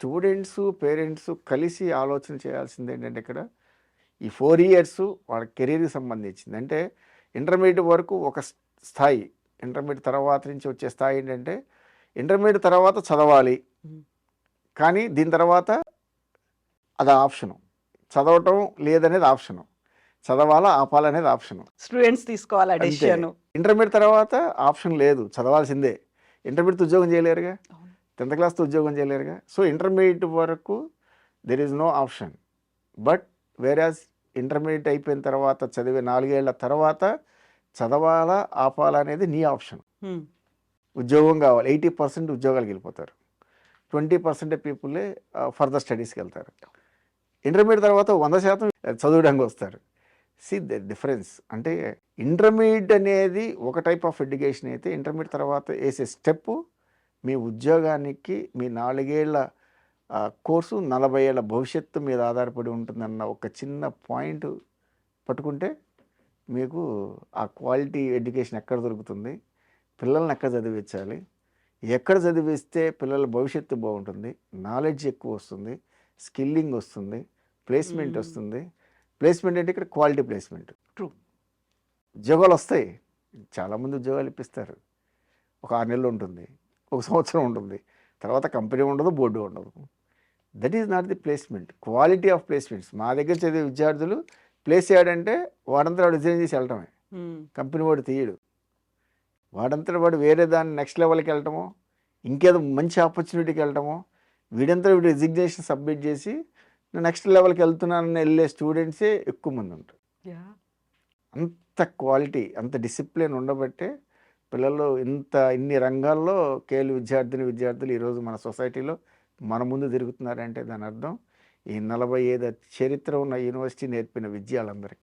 Students, parents కలిసి ఆలోచన చేయాల్సిందేంటంటే ఇక్కడ, ఈ 4 ఇయర్స్ వాళ్ళ కెరీర్‌కి సంబంధించింది. అంటే ఇంటర్మీడియేట్ వరకు ఒక స్థాయి. ఇంటర్మీడియేట్ తర్వాత నుంచి వచ్చే స్థాయి ఏంటంటే, ఇంటర్మీడియేట్ తర్వాత చదవాలి. హ్మ్. కానీ దీని తర్వాత అది ఆప్షను. చదవటం లేదనేది ఆప్షను. చదవాలా, ఆపాలనేది ఆప్షను. స్టూడెంట్స్ తీసుకోవాలి ఆ అంతే. డెసిషన్. ఇంటర్మీడియేట్ తర్వాత ఆప్షన్ లేదు. చదవాల్సిందే. ఇంటర్మీడియేట్‌తో ఉద్యోగం చేయలేరుగా. అవును. 10థ్ క్లాస్‌తో ఉద్యోగం చేయలేరుగా. సో, ఇంటర్మీడియేట్ వరకు there is no option. But whereas intermediate అయిపోయిన తర్వాత చదివే 4 ఏళ్ల తర్వాత చదవాలా, ఆపాలా అనేది నీ ఆప్షన్. హ్మ్. ఉద్యోగం కావాలి. 80% ఉద్యోగాలకు వెళ్ళిపోతారు. 20% పీపులే ఫర్దర్ స్టడీస్‌కెళ్తారు. ఇంటర్మీడియేట్ తర్వాత 100% చదవడానికి వస్తారు. See the difference. అంటే ఇంటర్మీడియేట్ అనేది ఒక టైప్ ఆఫ్ ఎడ్యుకేషన్ అయితే, ఇంటర్మీడియేట్ తర్వాత వేసే స్టెప్పు మీ ఉద్యోగానికి, మీ 4 ఏళ్ల కోర్సు 40 ఏళ్ల భవిష్యత్తు మీద ఆధారపడి ఉంటుందన్న ఒక చిన్న పాయింట్ పట్టుకుంటే, మీకు ఆ క్వాలిటీ ఎడ్యుకేషన్ ఎక్కడ దొరుకుతుంది, పిల్లల్ని ఎక్కడ చదివించాలి, ఎక్కడ చదివిస్తే పిల్లల భవిష్యత్తు బాగుంటుంది, నాలెడ్జ్ ఎక్కువ వస్తుంది, స్కిల్లింగ్ వస్తుంది, ప్లేస్మెంట్ హ్మ్. వస్తుంది. ప్లేస్మెంట్ అంటే ఇక్కడ క్వాలిటీ ప్లేస్మెంట్. ట్రూ. ఉద్యోగాలు వస్తాయి. చాలామంది ఉద్యోగాలు ఇప్పిస్తారు. ఒక 6 నెలలు ఉంటుంది, ఒక సంవత్సరం ఉంటుంది, తర్వాత కంపెనీ ఉండదు, బోర్డు ఉండదు. That is not the placement. Quality of placements. మా దగ్గర చదివే విద్యార్థులు ప్లేస్ అయ్యాడంటే వాడంతా వాడు రిజైన్ చేసి వెళ్ళటమే. హ్మ్. కంపెనీ వాడు తీయడు. వాడంతట వాడు వేరే దాన్ని నెక్స్ట్ లెవెల్కి వెళ్ళటమో, ఇంకేదో మంచి ఆపర్చునిటీకి వెళ్ళటమో, వీడంతా వీడు రిజిగ్నేషన్ సబ్మిట్ చేసి నేను నెక్స్ట్ లెవెల్కి వెళ్తున్నానని వెళ్ళే స్టూడెంట్సే ఎక్కువ మంది ఉంటారు. యాహ్! అంత క్వాలిటీ, అంత డిసిప్లిన్ ఉండబట్టే పిల్లలు ఇన్ని రంగాల్లో విద్యార్థులు ఈరోజు మన సొసైటీలో మన ముందు తిరుగుతున్నారంటే దాని అర్థం ఈ 45 చరిత్ర ఉన్న యూనివర్సిటీ నేర్పిన విద్య వాళ్ళందరికీ.